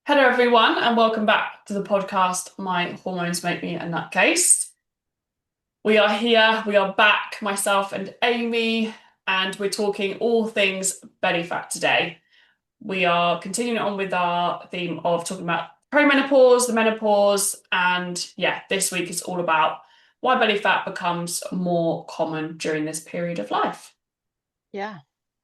Hello, everyone, and welcome back to the podcast. My hormones make me a nutcase. We are here, we are back, myself and Amy, and we're talking all things belly fat today. We are continuing on with our theme of talking about perimenopause, the menopause, and yeah, this week is all about why belly fat becomes more common during this period of life. Yeah,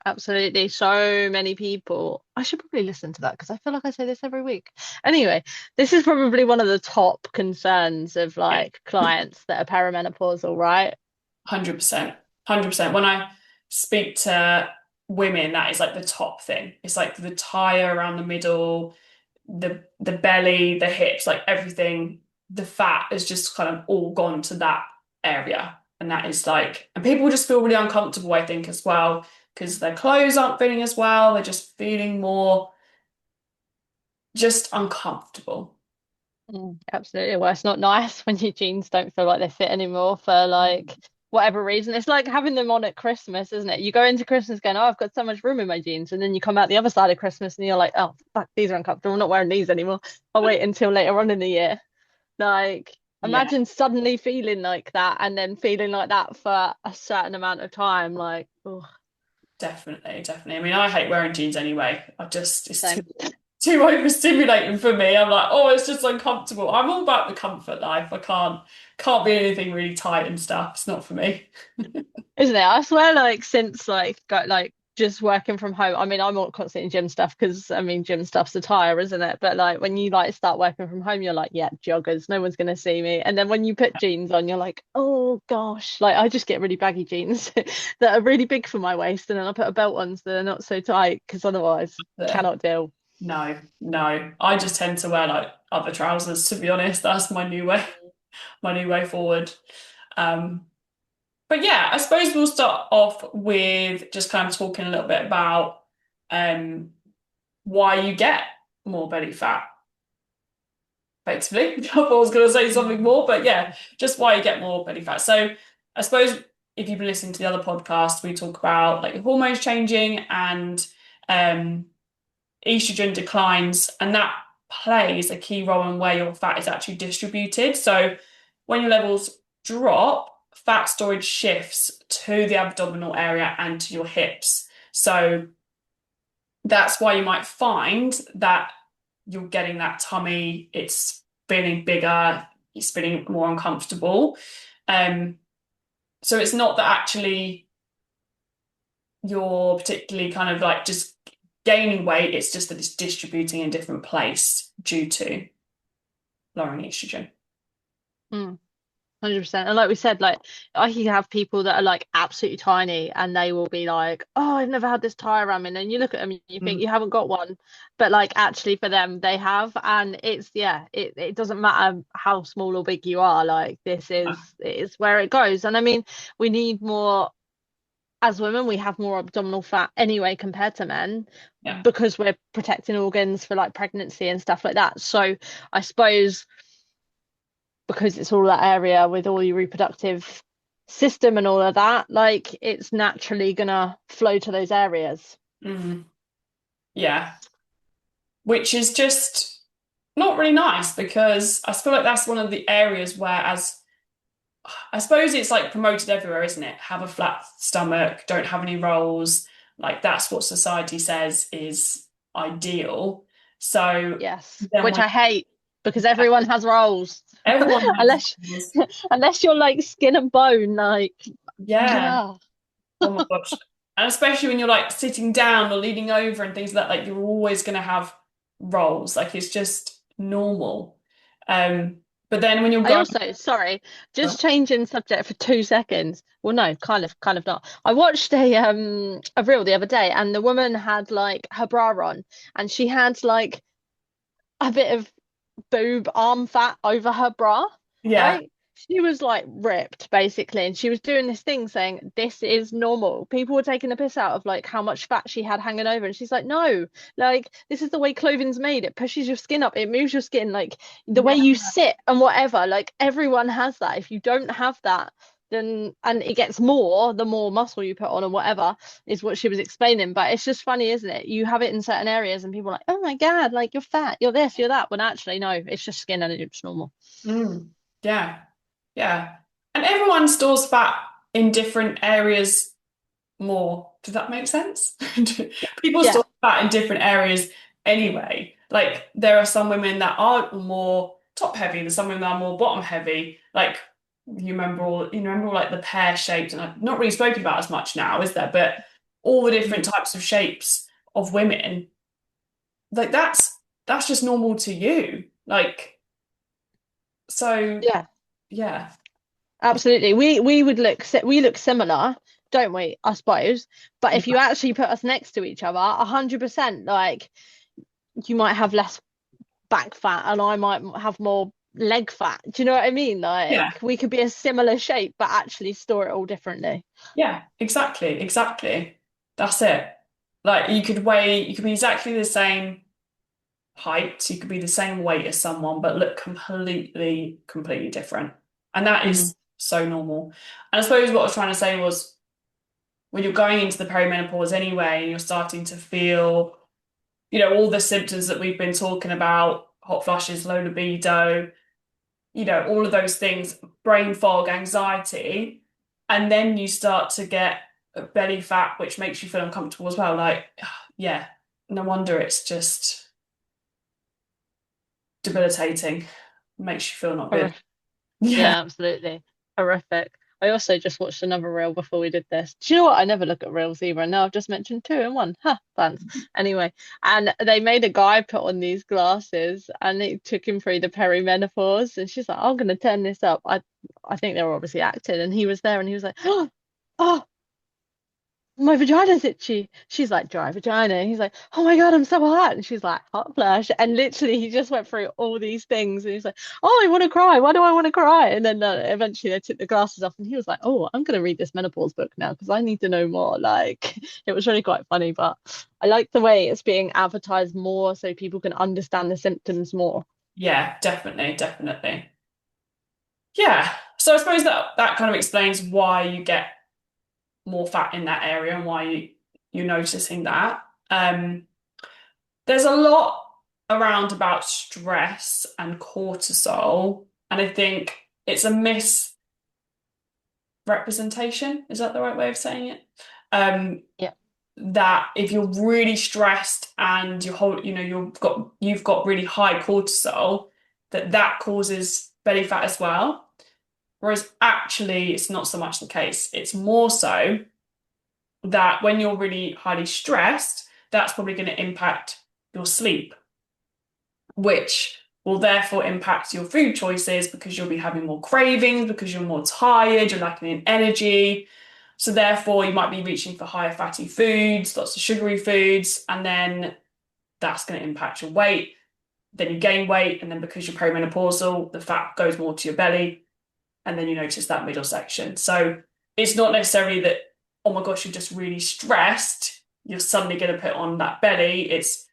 absolutely. So many people. I should probably listen to that because I feel like I say this every week. Anyway, this is probably one of the top concerns of Yeah, like clients that are perimenopausal, right? 100%. 100%. When I speak to women, that is like the top thing. It's like the tire around the middle, the belly, the hips, like everything, the fat is just kind of all gone to that area. And that is like, and people just feel really uncomfortable, I think, as well, because their clothes aren't fitting as well. They're just feeling more just uncomfortable. Absolutely. Well, it's not nice when your jeans don't feel like they fit anymore for like whatever reason. It's like having them on at Christmas, isn't it? You go into Christmas going, "Oh, I've got so much room in my jeans," and then you come out the other side of Christmas and you're like, "Oh, fuck, these are uncomfortable. I'm not wearing these anymore. I'll wait until later on in the year." Like, Yeah, imagine suddenly feeling like that and then feeling like that for a certain amount of time. Like, oh, definitely, definitely. I mean, I hate wearing jeans anyway. it's same. too overstimulating for me. I'm like, oh, it's just uncomfortable. I'm all about the comfort life. I can't be anything really tight and stuff. It's not for me. Isn't it? I swear, like, since like got like just working from home. I mean, I'm not constantly in gym stuff because I mean, gym stuff's a tire, isn't it? But like when you like start working from home, you're like, yeah, joggers, no one's gonna see me. And then when you put jeans on, you're like, oh gosh, like I just get really baggy jeans that are really big for my waist, and then I put a belt on so they're not so tight because otherwise Yeah. cannot deal. No, no. I just tend to wear like other trousers, to be honest. That's my new way forward. Um, but yeah, I suppose we'll start off with just kind of talking a little bit about um why you get more belly fat, effectively. I thought I was going to say something more, but yeah, just why you get more belly fat. So I suppose if you've been listening to the other podcast, we talk about like your hormones changing and um, estrogen declines, and that plays a key role in where your fat is actually distributed. So when your levels drop, fat storage shifts to the abdominal area and to your hips. So that's why you might find that you're getting that tummy, it's feeling bigger, it's feeling more uncomfortable. Um, so it's not that actually you're particularly kind of like just gaining weight, it's just that it's distributing in a different place due to lowering estrogen. 100%. And like we said, like I can have people that are like absolutely tiny and they will be like, oh, I've never had this tire ramming. And you look at them and you think Mm. you haven't got one. But like actually for them, they have. And it's, yeah, it doesn't matter how small or big you are. Like it is where it goes. And I mean, we need more, as women, we have more abdominal fat anyway compared to men Yeah. because we're protecting organs for like pregnancy and stuff like that. So I suppose because it's all that area with all your reproductive system and all of that, like it's naturally gonna flow to those areas. Mm. Yeah. Which is just not really nice because I feel like that's one of the areas where, as I suppose it's like promoted everywhere, isn't it? Have a flat stomach, don't have any rolls. Like that's what society says is ideal. So Yes, then which when I hate because everyone has roles. everyone has Unless rolls, unless you're like skin and bone, like yeah. yeah. Oh my gosh. And especially when you're like sitting down or leaning over and things like that, like you're always gonna have rolls. Like it's just normal. Um, but then when you're I going, also, sorry, just changing subject for 2 seconds. Well, no, kind of not. I watched a reel the other day, and the woman had like her bra on, and she had like a bit of boob arm fat over her bra, yeah, right? She was like ripped basically, and she was doing this thing saying this is normal. People were taking the piss out of like how much fat she had hanging over, and she's like, no, like this is the way clothing's made. It pushes your skin up, it moves your skin, like the way yeah, you sit and whatever. Like everyone has that. If you don't have that, and it gets more the more muscle you put on or whatever is what she was explaining. But it's just funny, isn't it? You have it in certain areas and people are like, oh my God, like you're fat, you're this, you're that. When actually, no, it's just skin and it's normal. Mm. Yeah. Yeah. And everyone stores fat in different areas more. Does that make sense? People Yeah. store fat in different areas anyway. Like there are some women that are more top heavy, there's some women that are more bottom heavy. Like you remember all like the pear shapes, and I've not really spoken about as much now, is there? But all the different Mhm. types of shapes of women, like that's just normal to you. Like so Yeah. yeah. Absolutely. We would we look similar, don't we? I suppose. But if you Yeah. actually put us next to each other, 100%, like you might have less back fat and I might have more leg fat. Do you know what I mean? Yeah. Like we could be a similar shape, but actually store it all differently. Yeah, exactly, exactly. That's it. Like you could be exactly the same height, you could be the same weight as someone, but look completely different. And that Hmm. is so normal. And I suppose what I was trying to say was when you're going into the perimenopause anyway, and you're starting to feel, all the symptoms that we've been talking about, hot flushes, low libido, all of those things, brain fog, anxiety, and then you start to get belly fat, which makes you feel uncomfortable as well. Like, yeah, no wonder it's just debilitating. Makes you feel not good. Horrific. Yeah. Yeah, absolutely. Horrific. I also just watched another reel before we did this. Do you know what? I never look at reels either. And now I've just mentioned two in one. Ha, fans. Anyway, and they made a guy put on these glasses and it took him through the perimenopause. And she's like, I'm gonna turn this up. I think they were obviously acting, and he was there and he was like, oh, my vagina's itchy. She's like, dry vagina. And he's like, oh my God, I'm so hot. And she's like, hot flash. And literally, he just went through all these things. And he's like, oh, I want to cry. Why do I want to cry? And then eventually they took the glasses off and he was like, oh, I'm going to read this menopause book now because I need to know more. Like, it was really quite funny, but I like the way it's being advertised more so people can understand the symptoms more. Yeah, definitely, definitely. Yeah. So I suppose that kind of explains why you get more fat in that area and why you're noticing that. There's a lot around about stress and cortisol, and I think it's a misrepresentation. Is that the right way of saying it? Um, Yeah. that if you're really stressed and you've got really high cortisol, that causes belly fat as well. Whereas actually, it's not so much the case. It's more so that when you're really highly stressed, that's probably going to impact your sleep, which will therefore impact your food choices because you'll be having more cravings, because you're more tired, you're lacking in energy. So therefore, you might be reaching for higher fatty foods, lots of sugary foods, and then that's going to impact your weight. Then you gain weight, and then because you're perimenopausal, the fat goes more to your belly, and then you notice that middle section. So it's not necessarily that, oh my gosh, you're just really stressed, you're suddenly going to put on that belly. It's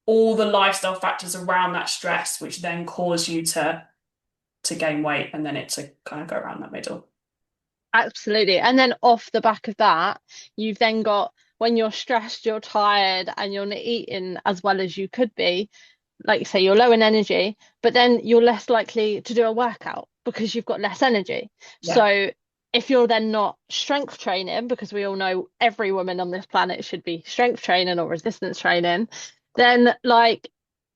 all the lifestyle factors around that stress, which then cause you to gain weight and then it to kind of go around that middle. Absolutely. And then off the back of that, you've then got when you're stressed, you're tired, and you're not eating as well as you could be, like you say, you're low in energy, but then you're less likely to do a workout because you've got less energy. Yeah, So if you're then not strength training, because we all know every woman on this planet should be strength training or resistance training, then like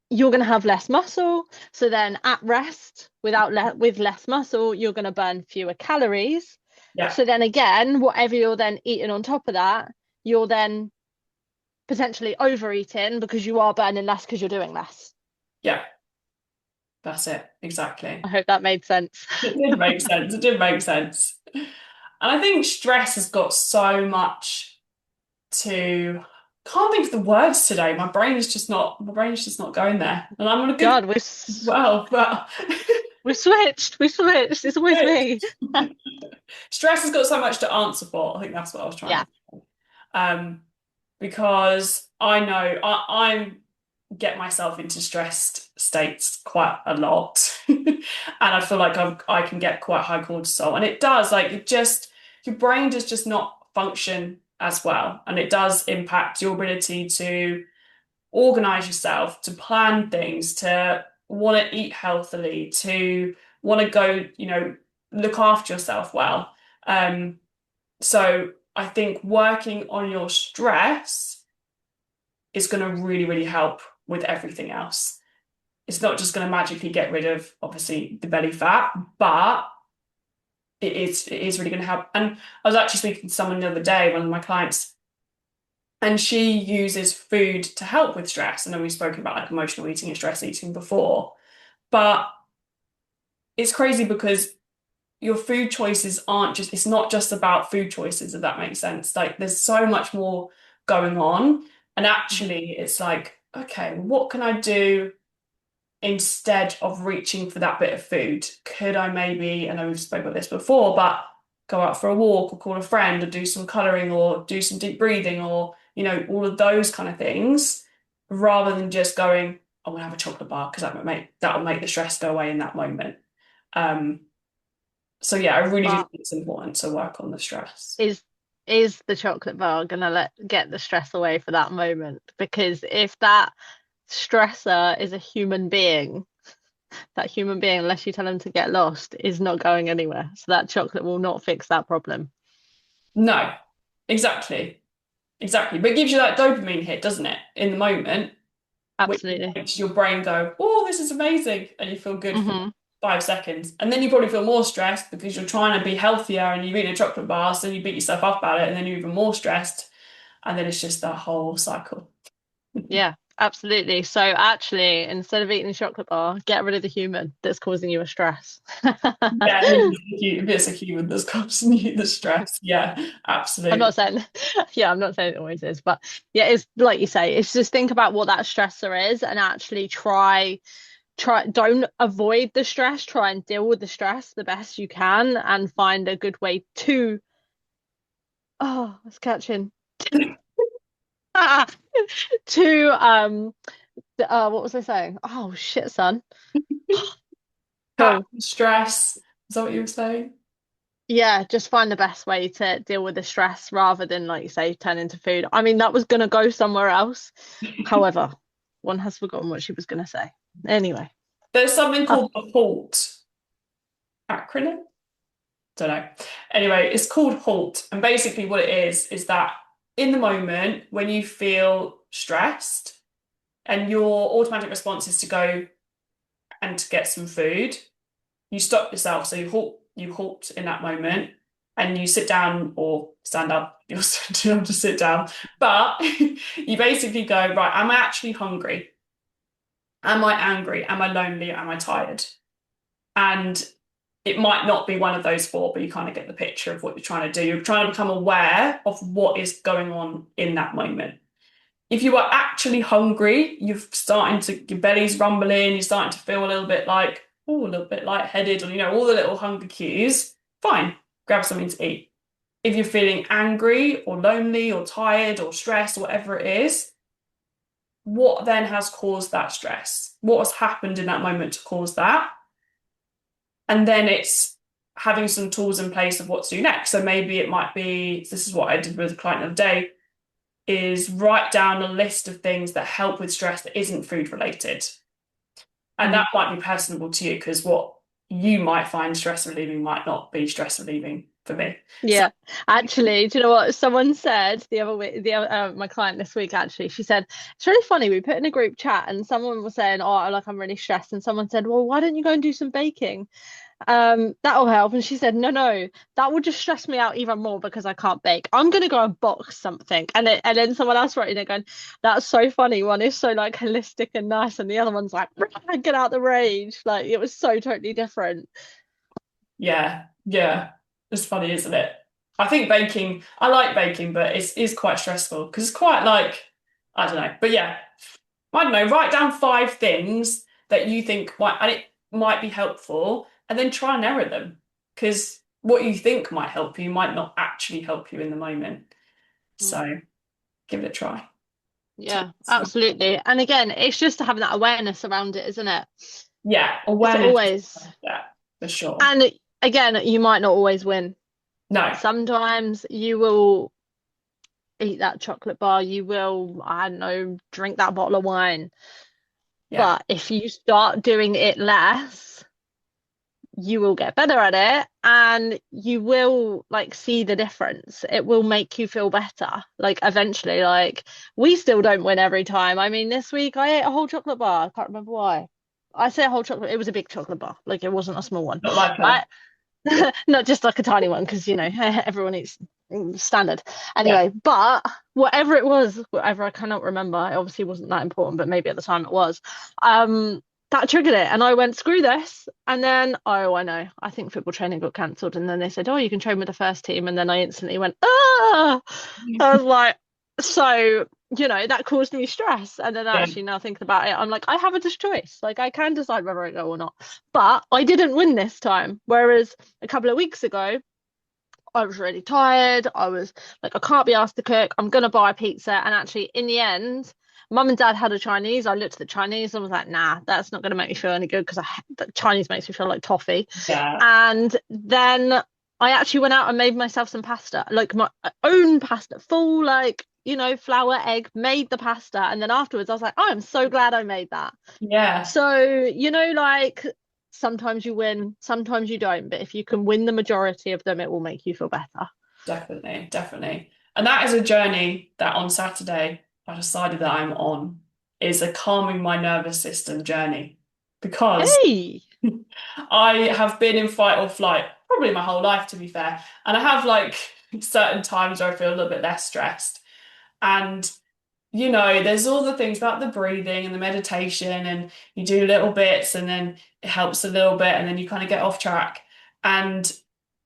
you're going to have less muscle. So then at rest, with less muscle, you're going to burn fewer calories. yeah, So then again, whatever you're then eating on top of that, you're then potentially overeating because you are burning less because you're doing less. yeah, that's it, I exactly. hope that made sense. It did make sense. It did make sense. And I think stress has got so much to can't think of the words today. My brain is just not going there. And I'm on a good God, as well, but we switched. We switched. It's always me. stress has got so much to answer for. I think that's what I was trying Yeah. to say. Because I know I'm get myself into stressed states quite a lot. And I feel like I can get quite high cortisol. And it does, like, your brain does just not function as well. And it does impact your ability to organize yourself, to plan things, to want to eat healthily, to want to go, look after yourself well. Um, so I think working on your stress is going to really, really help with everything else. It's not just going to magically get rid of, obviously, the belly fat, but it is really going to help. And I was actually speaking to someone the other day, one of my clients, and she uses food to help with stress. I know we've spoken about like emotional eating and stress eating before, but it's crazy because your food choices aren't just, it's not just about food choices, if that makes sense. Like there's so much more going on. And actually, it's like, okay, what can I do instead of reaching for that bit of food? Could I maybe, I know we've spoken about this before, but go out for a walk or call a friend or do some colouring or do some deep breathing or, all of those kind of things, rather than just going, I'm gonna have a chocolate bar because that will make the stress go away in that moment. Um, so yeah, I really do But think it's important to work on the stress. is is the chocolate bar gonna get the stress away for that moment? Because if that stressor is a human being, that human being, unless you tell him to get lost, is not going anywhere. So that chocolate will not fix that problem. No, exactly. Exactly. But it gives you that dopamine hit, doesn't it? In the moment, which Absolutely. makes your brain go, oh, this is amazing. And you feel good for Hmm. 5 seconds. And then you probably feel more stressed because you're trying to be healthier and you eat a chocolate bar, so you beat yourself up about it, and then you're even more stressed. And then it's just that whole cycle. Yeah, absolutely. So actually, instead of eating the chocolate bar, get rid of the human that's causing you a stress. Yeah, if it's a human that's causing you the stress. Yeah, I'm absolutely. not saying, yeah, I'm not saying it always is, but yeah, it's like you say, it's just think about what that stressor is and actually don't avoid the stress, try and deal with the stress the best you can and find a good way it's catching, to, what was I saying? Oh shit, son. Cat Cool. stress. Is that what you were saying? Yeah, just find the best way to deal with the stress rather than, like you say, turn into food. I mean, that was going to go somewhere else. However, one has forgotten what she was going to say. Anyway, There's something uh, called the HALT acronym. Don't know. Anyway, it's called HALT. And basically, what it is that in the moment when you feel stressed and your automatic response is to go and to get some food, you stop yourself. So you halt in that moment and you sit down or stand up. You're too young to sit down. But you basically go, right, am I actually hungry? Am I angry? Am I lonely? Am I tired? And it might not be one of those four, but you kind of get the picture of what you're trying to do. You're trying to become aware of what is going on in that moment. If you are actually hungry, your belly's rumbling, you're starting to feel a little bit like, oh, a little bit lightheaded, or all the little hunger cues, fine, grab something to eat. If you're feeling angry or lonely or tired or stressed or whatever it is, what then has caused that stress? What has happened in that moment to cause that? And then it's having some tools in place of what to do next. So maybe it might be, this is what I did with a client the other day, is write down a list of things that help with stress that isn't food related. And mm, that might be personable to you because what you might find stress relieving might not be stress relieving for me. So yeah. Actually, do you know what someone said the other week? My client this week, actually, she said it's really funny. We put in a group chat, and someone was saying, "Oh, like I'm really stressed," and someone said, "Well, why don't you go and do some baking? That'll help." And she said, no, that will just stress me out even more because I can't bake. I'm gonna go and box something. And then someone else wrote in it going, that's so funny. One is so like holistic and nice, and the other one's like, get out the rage. Like it was so totally different. yeah, yeah, it's funny, isn't it? I think baking, I like baking, but it's quite stressful because it's quite like, I don't know. But yeah, I don't know, write down 5 things that you think might be helpful and then try and error them. Because what you think might help you might not actually help you in the moment. Mm. So give it a try. Yeah, absolutely. And again, it's just having that awareness around it, isn't it? Yeah, It's awareness. always, Yeah, for sure. and again, you might not always win. No. Sometimes you will eat that chocolate bar, you will, I don't know, drink that bottle of wine. Yeah. But if you start doing it less, you will get better at it and you will like see the difference. It will make you feel better. Like eventually, like we still don't win every time. I mean, this week I ate a whole chocolate bar. I can't remember why. I say a whole chocolate, it was a big chocolate bar. Like it wasn't a small one, Not like right? a big. Not just like a tiny one, because everyone eats standard. Yeah. Anyway, but whatever it was, whatever I cannot remember, it obviously wasn't that important, but maybe at the time it was. That triggered it, and I went, screw this. And then, oh, I know, I think football training got cancelled, and then they said, oh, you can train with the first team, and then I instantly went, ah. I was like, so that caused me stress. And then Yeah. actually now thinking about it, I'm like, I have a choice. Like I can decide whether I go or not. But I didn't win this time. Whereas a couple of weeks ago, I was really tired. I was like, I can't be asked to cook. I'm gonna buy pizza. And actually, in the end, mum and dad had a Chinese. I looked at the Chinese and was like, nah, that's not gonna make me feel any good because the Chinese makes me feel like toffee. Yeah. And then I actually went out and made myself some pasta, like my own pasta, full like flour, egg, made the pasta, and then afterwards I was like, oh, I'm so glad I made that. Yeah. So, like sometimes you win, sometimes you don't, but if you can win the majority of them, it will make you feel better. Definitely. Definitely. And that is a journey that on Saturday I decided that I'm on is a calming my nervous system journey because Hey, I have been in fight or flight probably my whole life, to be fair. And I have like certain times where I feel a little bit less stressed. And there's all the things about the breathing and the meditation, and you do little bits and then it helps a little bit, and then you kind of get off track. And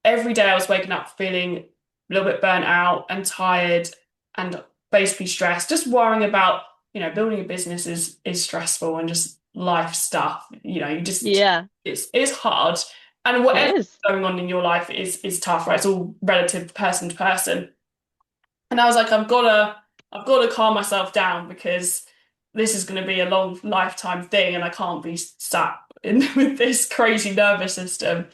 every day I was waking up feeling a little bit burnt out and tired and basically stressed, just worrying about, building a business is stressful and just life stuff. You just yeah, it's hard. And it whatever's is. going on in your life is tough, right? It's all relative person to person. And I was like, I've got to calm myself down because this is going to be a long lifetime thing, and I can't be sat in with this crazy nervous system.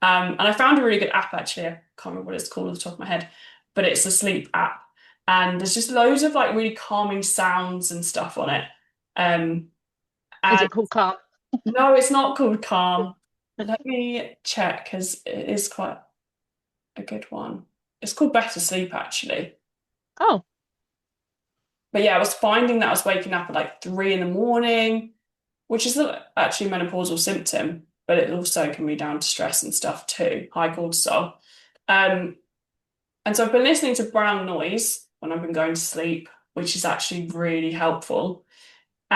And I found a really good app actually. I can't remember what it's called off the top of my head, but it's a sleep app, and there's just loads of like really calming sounds and stuff on it. Um, Is and it called calm? no, it's not called Calm. Let me check because it is quite a good one. It's called Better Sleep actually. Oh, But yeah, I was finding that I was waking up at like 3 in the morning, which is not actually a menopausal symptom, but it also can be down to stress and stuff too, high cortisol. Um, and so I've been listening to brown noise when I've been going to sleep, which is actually really helpful.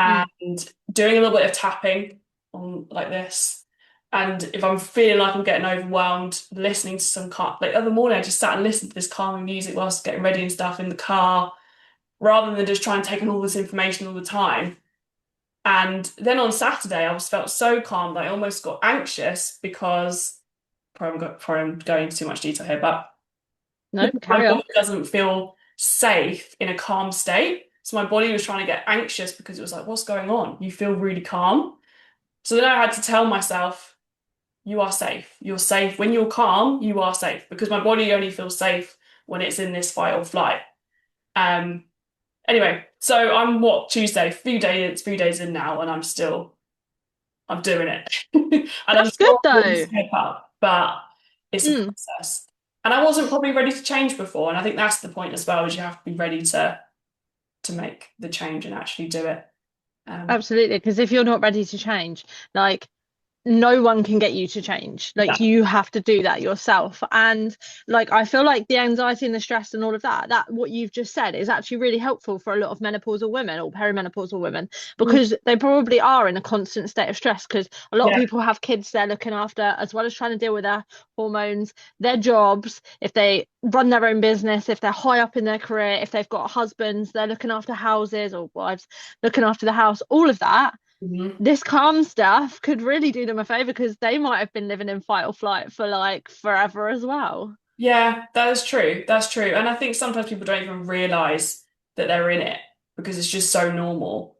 mm. And doing a little bit of tapping on like this. And if I'm feeling like I'm getting overwhelmed, listening to some like the other morning, I just sat and listened to this calming music whilst getting ready and stuff in the car rather than just try and take in all this information all the time. And then on Saturday, I was felt so calm that I almost got anxious because probably I'm going into too much detail here, but No, because my carry on. body doesn't feel safe in a calm state. So my body was trying to get anxious because it was like, what's going on? You feel really calm. So then I had to tell myself, you are safe. You're safe. When you're calm, you are safe because my body only feels safe when it's in this fight or flight. Um, Anyway, so I'm Tuesday, few days in now, and I'm doing it. And I'm That's good still one though. step up, but it's a Mm, process. And I wasn't probably ready to change before. And I think that's the point as well, is you have to be ready to make the change and actually do it. Um, absolutely. Because if you're not ready to change, like no one can get you to change. yeah, Like you have to do that yourself. And like I feel like the anxiety and the stress and all of that what you've just said is actually really helpful for a lot of menopausal women or perimenopausal women mm, because they probably are in a constant state of stress because a lot of yeah, people have kids they're looking after as well as trying to deal with their hormones, their jobs, if they run their own business, if they're high up in their career, if they've got husbands, they're looking after houses or wives looking after the house, all of that. mhm. This calm stuff could really do them a favor because they might have been living in fight or flight for like forever as well. Yeah, that is true. That's true. And I think sometimes people don't even realize that they're in it because it's just so normal.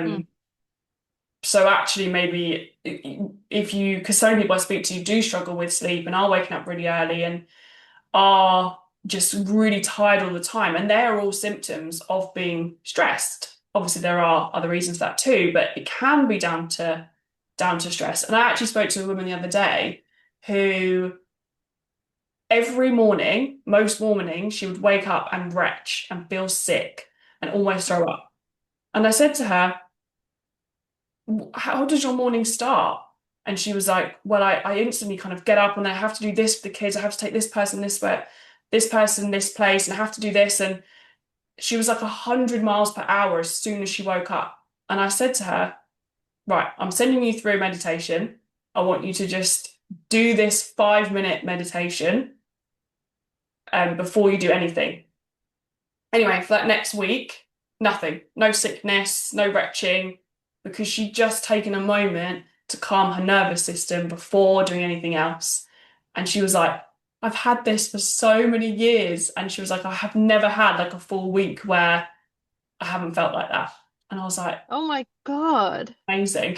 Mm. So actually, maybe if you, because so many people I speak to do struggle with sleep and are waking up really early and are just really tired all the time, and they are all symptoms of being stressed. Obviously, there are other reasons for that too, but it can be down to stress. And I actually spoke to a woman the other day who every morning, most mornings, she would wake up and retch and feel sick and almost throw up. And I said to her, how does your morning start? And she was like, well, I instantly kind of get up and I have to do this for the kids. I have to take this person this way, this person this place, and I have to do this. And she was like 100 miles per hour as soon as she woke up. And I said to her, right, I'm sending you through meditation. I want you to just do this 5 minute meditation before you do anything. Anyway, for that next week, nothing, no sickness, no retching, because she'd just taken a moment to calm her nervous system before doing anything else. And she was like, I've had this for so many years. And she was like, I have never had like a full week where I haven't felt like that. And I was like, Oh my God. amazing.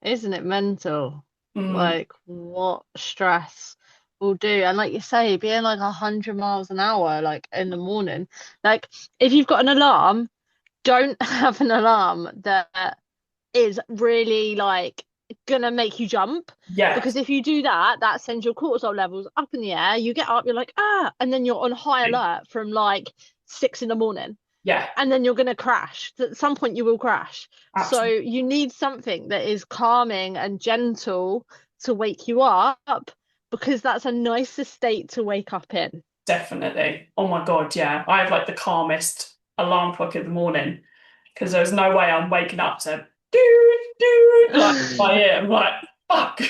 Isn't it mental? Mm, Like what stress will do. And like you say, being like 100 miles an hour, like in the morning, like if you've got an alarm, don't have an alarm that is really like gonna make you jump. yes. Because if you do that, that sends your cortisol levels up in the air. You get up, you're like, ah, and then you're on high alert from like 6 in the morning, Yeah, and then you're going to crash. At some point, you will crash. So absolutely. you need something that is calming and gentle to wake you up, because that's a nicer state to wake up in. Definitely. Oh my God, yeah. I have like the calmest alarm clock in the morning because there's no way I'm waking up to like my ear. I'm like, fuck.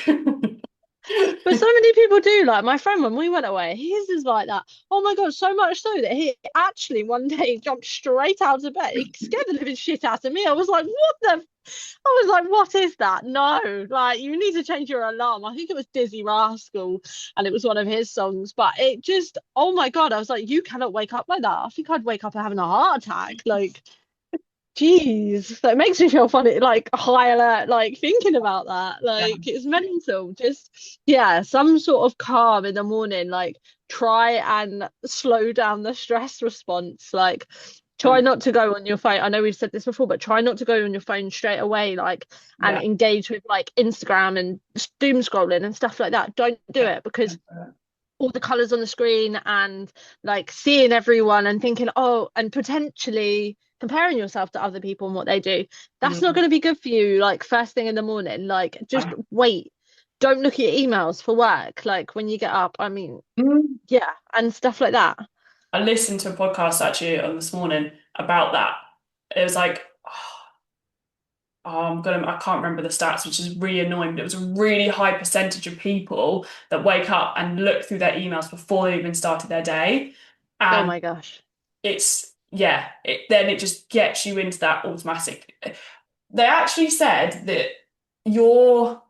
But so many people do. Like my friend, when we went away, his is like that. Oh my God, so much so that he actually one day jumped straight out of bed. He scared the living shit out of me. I was like, what the? I was like, what is that? No, like you need to change your alarm. I think it was Dizzy Rascal and it was one of his songs. But it just, oh my God, I was like, you cannot wake up like that. I think I'd wake up having a heart attack. Like, jeez, that makes me feel funny, like high alert, like thinking about that. Yeah, Like it's mental. Just yeah, some sort of calm in the morning. Like try and slow down the stress response. Like try um, not to go on your phone. I know we've said this before, but try not to go on your phone straight away, like and yeah, engage with like Instagram and doom scrolling and stuff like that. Don't do yeah. it because all the colors on the screen and like seeing everyone and thinking, oh, and potentially comparing yourself to other people and what they do. That's not Mm, going to be good for you. Like first thing in the morning, like just I, wait. Don't look at your emails for work. Like when you get up, I mean, mm, yeah, and stuff like that. I listened to a podcast actually on this morning about that. It was like, I can't remember the stats, which is really annoying, but it was a really high percentage of people that wake up and look through their emails before they even started their day. Oh And my gosh. yeah, then it just gets you into that automatic. They actually said that you're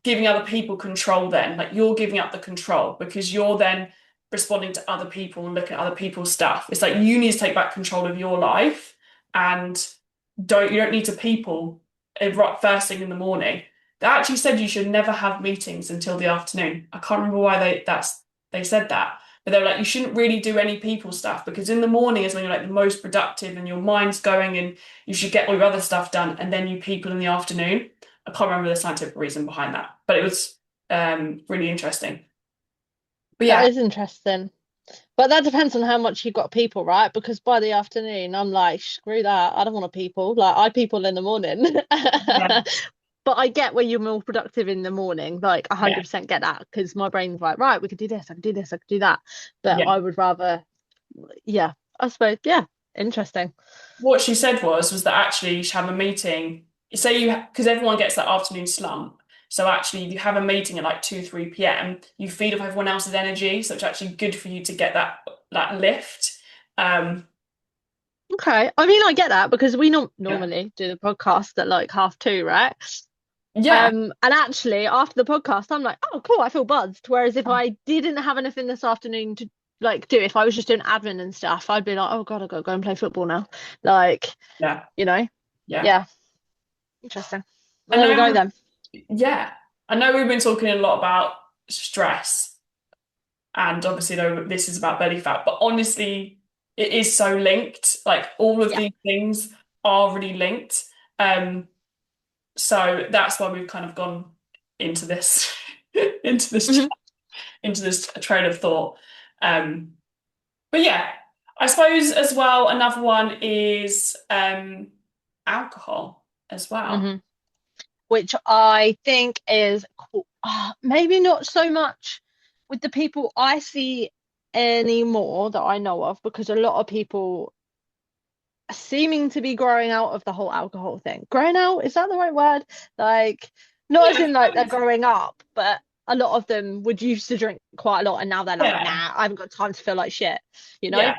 giving other people control then, like you're giving up the control because you're then responding to other people and looking at other people's stuff. It's like you need to take back control of your life and you don't need to people right first thing in the morning. They actually said you should never have meetings until the afternoon. I can't remember why they said that. But they were like, you shouldn't really do any people stuff because in the morning is when you're like the most productive and your mind's going and you should get all your other stuff done and then you people in the afternoon. I can't remember the scientific reason behind that, but it was really interesting. But That yeah, is interesting. But that depends on how much you've got people, right? Because by the afternoon, I'm like, screw that. I don't want to people. Like I people in the morning. yeah, But I get where you're more productive in the morning. Like yeah, 100% get that because my brain's like, right, we could do this, I could do this, I could do that. But yeah. I would rather, yeah, I suppose, yeah, interesting. What she said was that actually you should have a meeting. Say because everyone gets that afternoon slump. So actually, you have a meeting at like 2, 3 p.m. You feed off everyone else's energy, so it's actually good for you to get that lift. Um, Okay. I mean, I get that because we yeah, normally do the podcast at like 1:30, right? yeah, And actually, after the podcast, I'm like, oh, cool, I feel buzzed. Whereas if I didn't have anything this afternoon to like do if I was just doing admin and stuff. I'd be like, oh God, I've got to go and play football now. Like, Yeah. you know, Yeah. yeah, interesting. I Well, there we go know, then. yeah. I know we've been talking a lot about stress, and obviously, though, this is about belly fat, but honestly, it is so linked. Like all of Yeah. these things are really linked. Um, so that's why we've kind of gone into this, into this, Hmm. into this train of thought. Um, but yeah, I suppose as well, another one is alcohol as well. Hmm. Which I think is cool. Maybe not so much with the people I see anymore that I know of, because a lot of people are seeming to be growing out of the whole alcohol thing. Growing out, is that the right word? Like, not as Yeah, in like they're growing up, but a lot of them would used to drink quite a lot and now they're like, yeah, nah, I haven't got time to feel like shit, you know? yeah,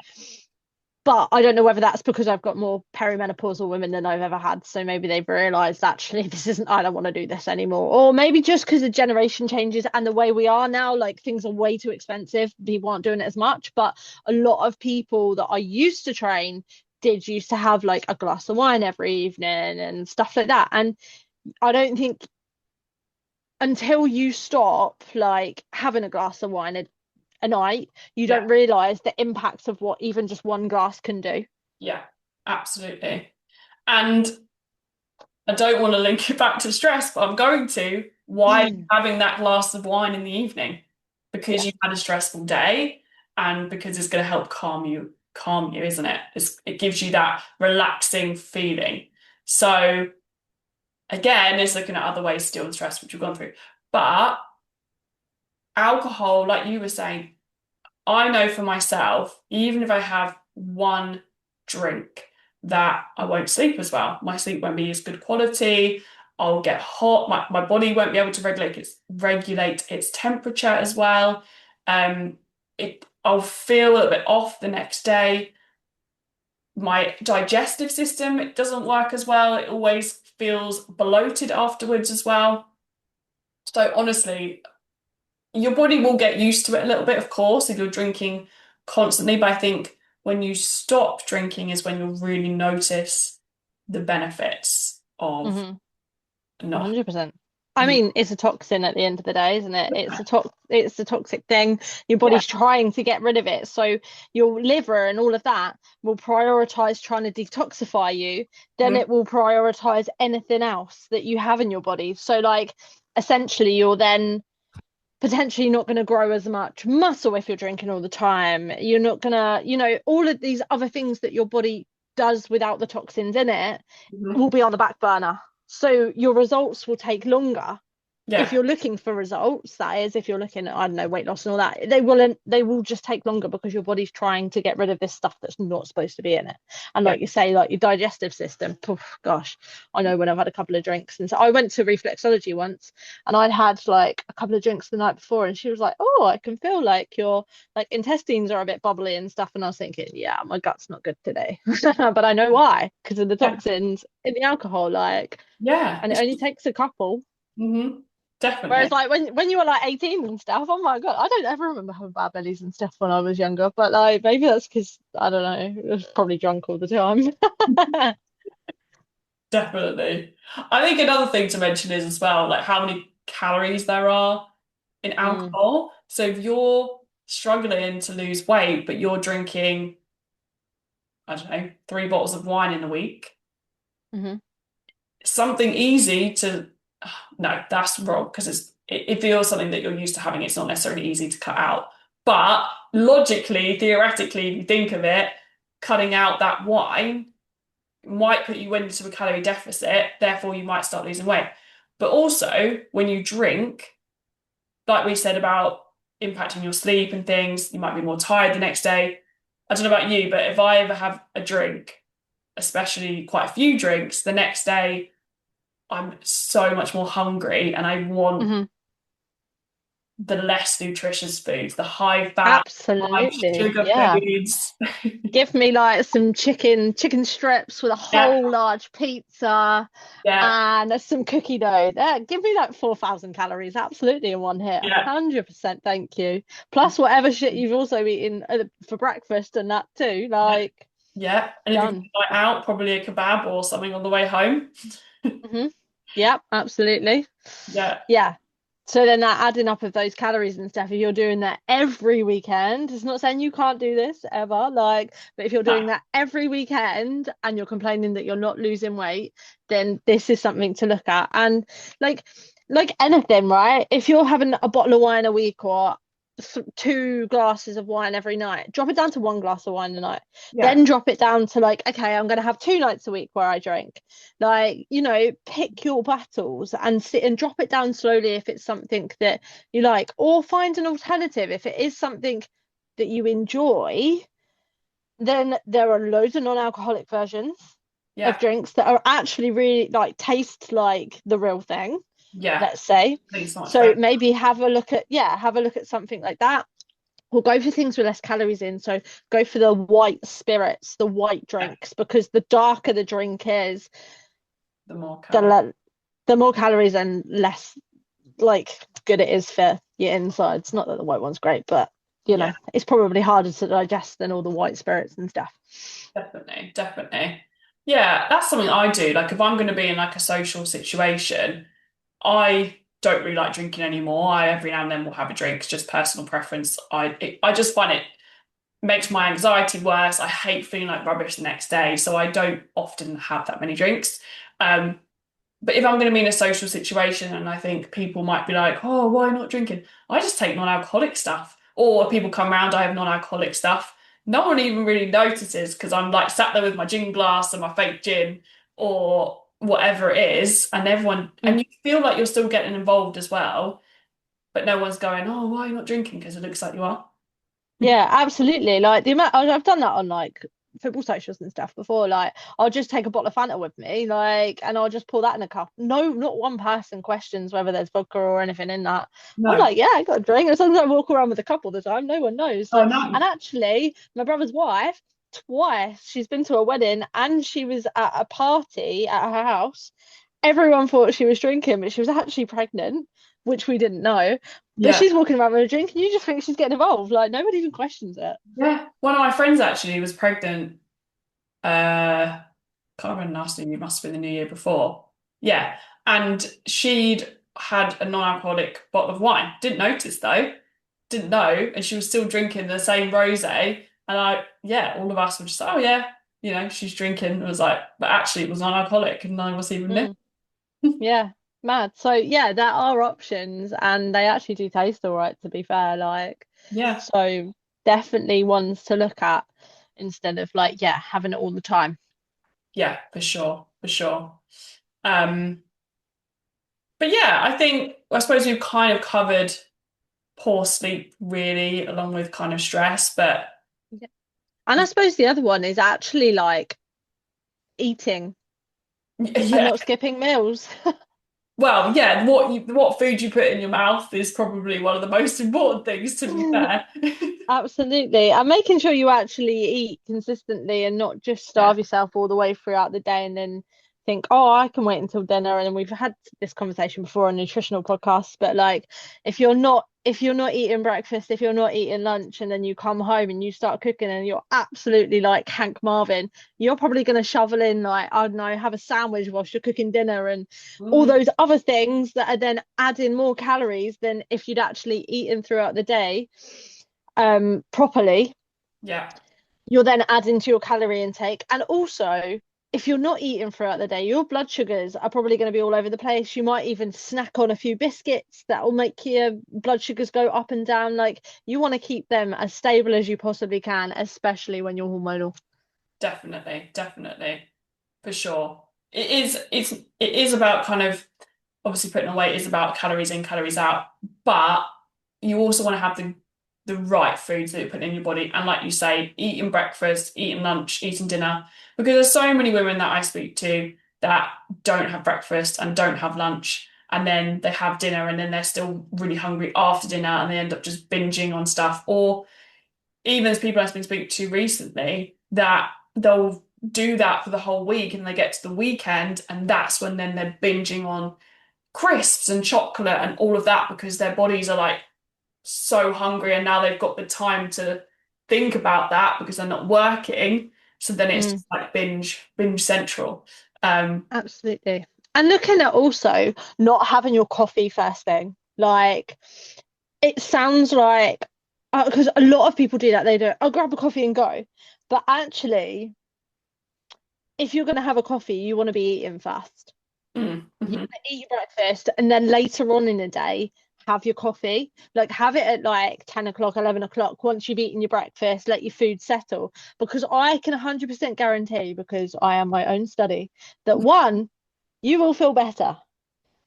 But I don't know whether that's because I've got more perimenopausal women than I've ever had. So maybe they've realized actually this isn't, I don't want to do this anymore. Or maybe just because the generation changes and the way we are now, like things are way too expensive. People aren't doing it as much. But a lot of people that I used to train did used to have like a glass of wine every evening and stuff like that. And I don't think until you stop like having a glass of wine a night, you yeah, don't realize the impacts of what even just one glass can do. yeah, absolutely. And I don't want to link it back to stress, but I'm going to. Why Mm. having that glass of wine in the evening? Because Yeah. you've had a stressful day, and because it's going to help calm you, isn't it? It gives you that relaxing feeling. So again, it's looking at other ways to deal with stress, which we've gone through. But alcohol, like you were saying, I know for myself, even if I have one drink, that I won't sleep as well. My sleep won't be as good quality. I'll get hot. My body won't be able to regulate its temperature as well. I'll feel a little bit off the next day. My digestive system, it doesn't work as well. It always feels bloated afterwards as well. So honestly, your body will get used to it a little bit, of course, if you're drinking constantly. But I think when you stop drinking is when you'll really notice the benefits of Hmm. not. 100%. I Mhm. mean, it's a toxin at the end of the day, isn't it? It's a toxic thing. Your Yeah. body's trying to get rid of it. So your liver and all of that will prioritize trying to detoxify you, then Mhm. it will prioritize anything else that you have in your body. So like essentially you're then potentially not going to grow as much muscle if you're drinking all the time. You're not going to, all of these other things that your body does without the toxins in it Mhm. will be on the back burner. So your results will take longer. If Yeah. you're looking for results, that is, if you're looking at, I don't know, weight loss and all that, they will just take longer because your body's trying to get rid of this stuff that's not supposed to be in it. And Yeah. like you say, like your digestive system, poof, gosh, I know when I've had a couple of drinks. And so I went to reflexology once and I'd had like a couple of drinks the night before, and she was like, oh, I can feel like your like intestines are a bit bubbly and stuff. And I was thinking, yeah, my gut's not good today. But I know why, because of the Yeah. toxins in the alcohol, like, Yeah. and it only takes a couple. Whereas Definitely. like when you were like 18 and stuff, oh my God, I don't ever remember having bad bellies and stuff when I was younger. But like maybe that's because I don't know, I was probably drunk all the time. Definitely. I think another thing to mention is as well, like how many calories there are in Mm, alcohol. So if you're struggling to lose weight, but you're drinking, I don't know, 3 bottles of wine in a week, hmm. something easy to, no, that's wrong because it feels something that you're used to having. It's not necessarily easy to cut out. But logically, theoretically, if you think of it, cutting out that wine might put you into a calorie deficit, therefore you might start losing weight. But also, when you drink, like we said about impacting your sleep and things, you might be more tired the next day. I don't know about you, but if I ever have a drink, especially quite a few drinks, the next day I'm so much more hungry and I want Hmm. the less nutritious foods, the high fat, high Absolutely. sugar Yeah. foods. Give me like some chicken strips with a Yeah, whole large pizza yeah, and some cookie dough. There, give me like 4,000 calories absolutely in one hit. yeah, 100% thank you. Plus whatever shit you've also eaten for breakfast and that too. yeah, Like yeah. And if you're going done. to night out, probably a kebab or something on the way home. Hmm. Yep, absolutely. Yeah, Yeah. So then that adding up of those calories and stuff, if you're doing that every weekend, it's not saying you can't do this ever, like, but if you're no, doing that every weekend and you're complaining that you're not losing weight, then this is something to look at. And like like anything, right? If you're having a bottle of wine a week or 2 glasses of wine every night, drop it down to 1 glass of wine a night. yeah, Then drop it down to like, okay, I'm going to have 2 nights a week where I drink. Like, pick your battles and sit and drop it down slowly if it's something that you like, or find an alternative. If it is something that you enjoy, then there are loads of non-alcoholic versions of yeah, drinks that are actually really like taste like the real thing, yeah. let's say. I think it's so much So better. maybe have a look at something like that. Or go for things with less calories in. So go for the white spirits, the white Yeah, drinks, because the darker the drink is, the more calories. the the more calories and less like good it is for your insides. Not that the white one's great, but Yeah, it's probably harder to digest than all the white spirits and stuff. definitely, definitely. Yeah, that's something I do. Like if I'm going to be in like a social situation, I don't really like drinking anymore. I every now and then will have a drink, it's just personal preference. I just find it makes my anxiety worse. I hate feeling like rubbish the next day, so I don't often have that many drinks. Um, but if I'm going to be in a social situation and I think people might be like, oh, why not drinking? I just take non-alcoholic stuff. Or if people come around, I have non-alcoholic stuff. No one even really notices because I'm like sat there with my gin glass and my fake gin or whatever it is, and Mm. and you feel like you're still getting involved as well, but no one's going, oh, why are you not drinking? Because it looks like you are. Yeah, absolutely. Like the amount I've done that on like football socials and stuff before. Like I'll just take a bottle of Fanta with me, like, and I'll just pour that in a cup. No, not one person questions whether there's vodka or anything in that. I'm No. like, yeah, I got a drink. As long as I walk around with a cup all the time, no one knows. Oh, Like, nice. and actually, my brother's wife, twice, she's been to a wedding and she was at a party at her house. Everyone thought she was drinking, but she was actually pregnant, which we didn't know. But Yeah. she's walking around with a drink, and you just think she's getting involved. Like nobody even questions it. Yeah. One of my friends actually was pregnant. Can't remember last year, it must have been the new year before. Yeah. And she'd had a non-alcoholic bottle of wine. Didn't notice though. Didn't know. And she was still drinking the same rosé. And yeah, all of us were just, oh yeah, she's drinking. It was like, but actually it was non-alcoholic and none of us even knew. Mm, yeah, mad. So yeah, there are options, and they actually do taste all right. To be fair, like, Yeah. so definitely ones to look at instead of like, yeah, having it all the time. Yeah, for sure. For sure. Um, but yeah, I suppose we've kind of covered poor sleep really, along with kind of stress, but Yeah. And I suppose the other one is actually like eating and yeah. not skipping meals. Well, yeah, what food you put in your mouth is probably one of the most important things, to be fair. Absolutely. And making sure you actually eat consistently and not just Yeah. starve yourself all the way throughout the day and then think, oh, I can wait until dinner. And then we've had this conversation before on nutritional podcasts, but like if you're not eating breakfast, if you're not eating lunch, and then you come home and you start cooking and you're absolutely like Hank Marvin, you're probably going to shovel in like, I don't know, have a sandwich whilst you're cooking dinner and all Mm, those other things that are then adding more calories than if you'd actually eaten throughout the day properly. yeah, You're then adding to your calorie intake. And also, if you're not eating throughout the day, your blood sugars are probably going to be all over the place. You might even snack on a few biscuits that will make your blood sugars go up and down. Like you want to keep them as stable as you possibly can, especially when you're hormonal. definitely, definitely, for sure. It is about kind of obviously putting on weight is about calories in, calories out, but you also want to have the right foods that you're putting in your body. And like you say, eating breakfast, eating lunch, eating dinner, because there's so many women that I speak to that don't have breakfast and don't have lunch. and then they have dinner and then they're still really hungry after dinner and they end up just binging on stuff. Or even as people I've been speaking to recently, that they'll do that for the whole week and they get to the weekend and that's when then they're binging on crisps and chocolate and all of that because their bodies are like so hungry and now they've got the time to think about that because they're not working. So then it's Mm, just like binge central. Um, absolutely. And looking at also not having your coffee first thing. Like it sounds like because a lot of people do that. They do, I'll grab a coffee and go. But actually, if you're going to have a coffee, you want to be eating fast. You mhm. want to eat your breakfast and then later on in the day, have your coffee. Like have it at like 10 o'clock, 11 o'clock. Once you've eaten your breakfast, let your food settle. Because I can 100% guarantee, because I am my own study, that one, you will feel better.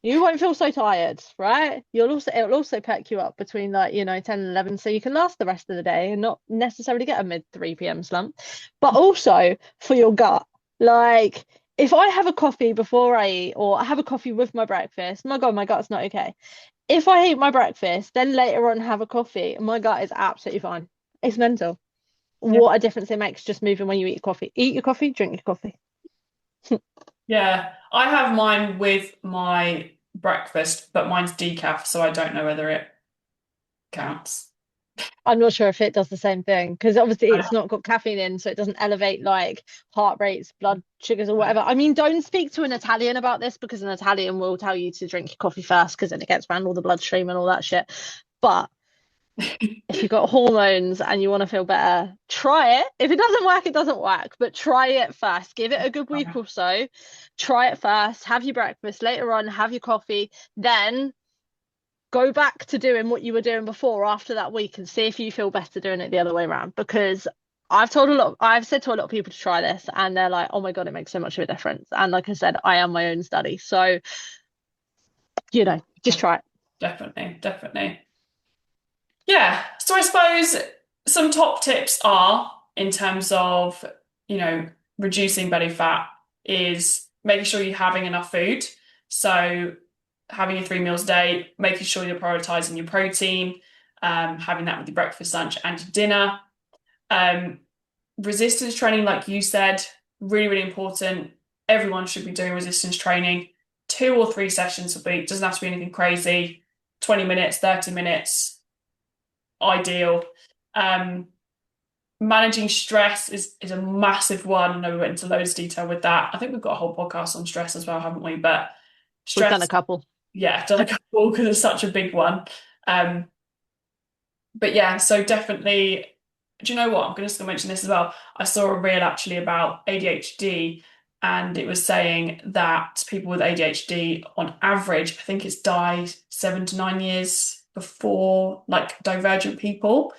You won't feel so tired, right? It'll also perk you up between like, 10 and 11 so you can last the rest of the day and not necessarily get a mid 3 p.m. slump. But also for your gut. Like if I have a coffee before I eat or I have a coffee with my breakfast, my God, my gut's not okay. If I eat my breakfast, then later on have a coffee, my gut is absolutely fine. It's mental. Yeah. What a difference it makes just moving when you eat your coffee. Eat your coffee, drink your coffee. Yeah, I have mine with my breakfast, but mine's decaf, so I don't know whether it counts. I'm not sure if it does the same thing because obviously it's not got caffeine in, so it doesn't elevate like heart rates, blood sugars, or whatever. I mean, don't speak to an Italian about this because an Italian will tell you to drink your coffee first because then it gets around all the bloodstream and all that shit. But if you've got hormones and you want to feel better, try it. If it doesn't work, it doesn't work, but try it first. Give it a good week or so. Try it first. Have your breakfast. Later on, have your coffee. Then go back to doing what you were doing before after that week and see if you feel better doing it the other way around. Because I've said to a lot of people to try this and they're like, oh my God, it makes so much of a difference. And like I said, I am my own study. So, just try it. Definitely, definitely. Yeah. So I suppose some top tips are in terms of, you know, reducing belly fat is making sure you're having enough food. So having your 3 meals a day, making sure you're prioritizing your protein, having that with your breakfast, lunch, and your dinner. Um, Resistance training, like you said, really, really important. Everyone should be doing resistance training, 2 or 3 sessions a week. Doesn't have to be anything crazy. 20 minutes, 30 minutes, ideal. Um, Managing stress is a massive one. I know we went into loads of detail with that. I think we've got a whole podcast on stress as well, haven't we? But We've done a stress, couple. yeah, done a couple because it's such a big one. Um, but yeah, so definitely, do you know what? I'm going to mention this as well. I saw a reel actually about ADHD, and it was saying that people with ADHD, on average, I think it's died 7 to 9 years before like divergent people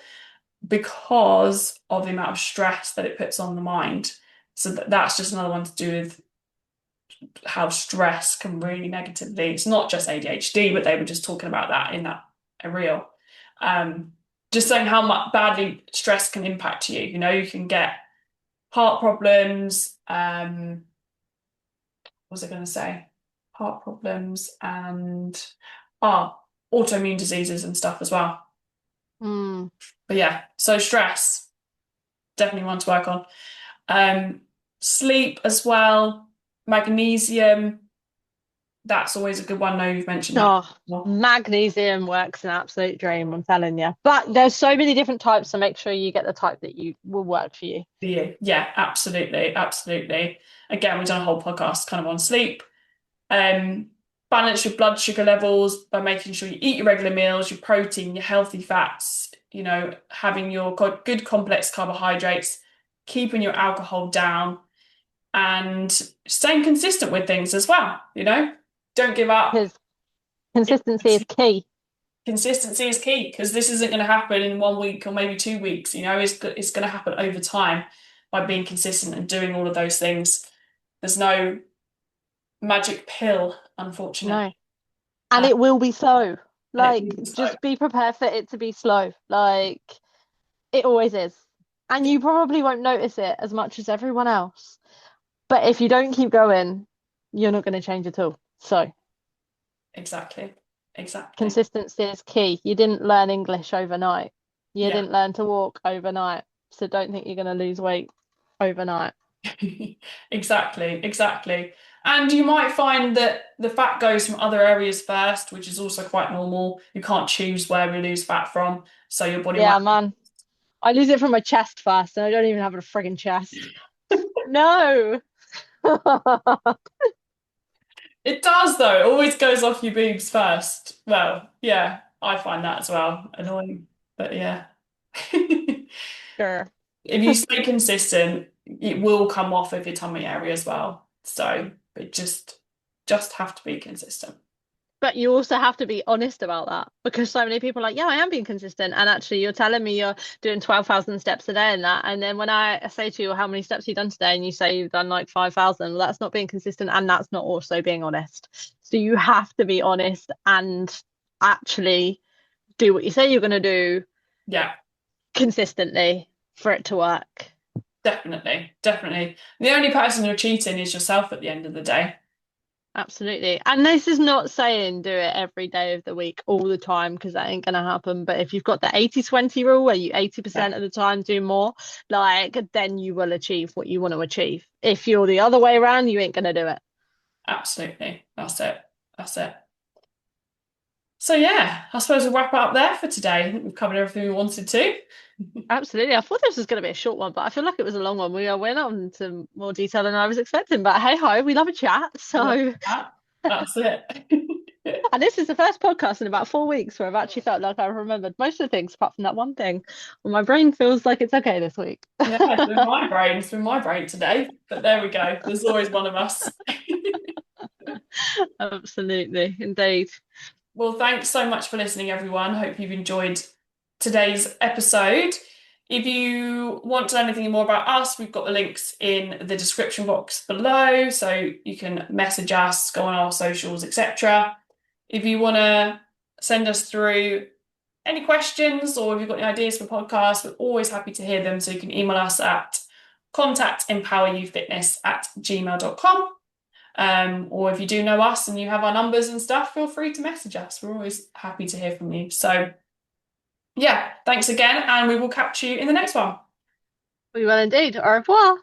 because of the amount of stress that it puts on the mind. So that's just another one to do with how stress can really negatively. It's not just ADHD, but they were just talking about that in that a reel. Um, just saying how much badly stress can impact you. You know, you can get heart problems. What was I going to say? Heart problems and autoimmune diseases and stuff as well. Mm. But yeah, so stress definitely one to work on. Um, Sleep as well, magnesium. That's always a good one. I know you've mentioned that Oh, before. magnesium works an absolute dream, I'm telling you. But there's so many different types, so make sure you get the type that you will work for you. Yeah, yeah, absolutely, absolutely. Again, we've done a whole podcast kind of on sleep. Um, Balance your blood sugar levels by making sure you eat your regular meals, your protein, your healthy fats, having your good complex carbohydrates, keeping your alcohol down, and staying consistent with things as well, Don't give up. Because consistency is key. Consistency is key because this isn't going to happen in 1 week or maybe 2 weeks. It's going to happen over time by being consistent and doing all of those things. There's no magic pill, unfortunately. No. And Uh, it will be slow. and it Like, means so. just be prepared for it to be slow. Like, it always is. And you probably won't notice it as much as everyone else. But if you don't keep going, you're not going to change at all. So, Exactly. Exactly. Consistency is key. You didn't learn English overnight. You Yeah. didn't learn to walk overnight. So don't think you're going to lose weight overnight. Exactly, exactly. And you might find that the fat goes from other areas first, which is also quite normal. You can't choose where we lose fat from, so your body might. Yeah, man. I lose it from my chest first, and I don't even have a frigging chest. No. It does though. It always goes off your boobs first. Well, yeah, I find that as well annoying, but yeah. Sure. If you stay consistent, it will come off of your tummy area as well. So, but just have to be consistent. But you also have to be honest about that because so many people are like, yeah, I am being consistent. And actually, you're telling me you're doing 12,000 steps a day and that. And then when I say to you, how many steps you've done today? And you say you've done like 5,000, well, that's not being consistent. And that's not also being honest. So you have to be honest and actually do what you say you're going to do Yeah. consistently for it to work. Definitely, definitely. The only person you're cheating is yourself at the end of the day. Absolutely. And this is not saying do it every day of the week all the time because that ain't gonna happen. But if you've got the 80-20 rule where you Yeah, 80% of the time do more, like then you will achieve what you want to achieve. If you're the other way around, you ain't gonna do it. absolutely. That's it. That's it. So yeah, I suppose we'll wrap it up there for today. I think we've covered everything we wanted to. Absolutely. I thought this was gonna be a short one, but I feel like it was a long one. We went on into more detail than I was expecting. But hey ho, we love a chat. Love So that. That's it. and this is the first podcast in about 4 weeks where I've actually felt like I remembered most of the things apart from that one thing. Well, my brain feels like it's okay this week. Yeah, it's been my brain. It's been my brain today. But there we go. There's always one of us. Absolutely, indeed. Well, thanks so much for listening, everyone. Hope you've enjoyed today's episode. If you want to know anything more about us, we've got the links in the description box below, so you can message us, go on our socials, etc. If you want to send us through any questions or if you've got any ideas for podcasts, we're always happy to hear them. So you can email us at contactempoweryoufitness@gmail.com. Or if you do know us and you have our numbers and stuff, feel free to message us. We're always happy to hear from you. So, yeah, thanks again, and we will catch you in the next one. We will indeed. Au revoir.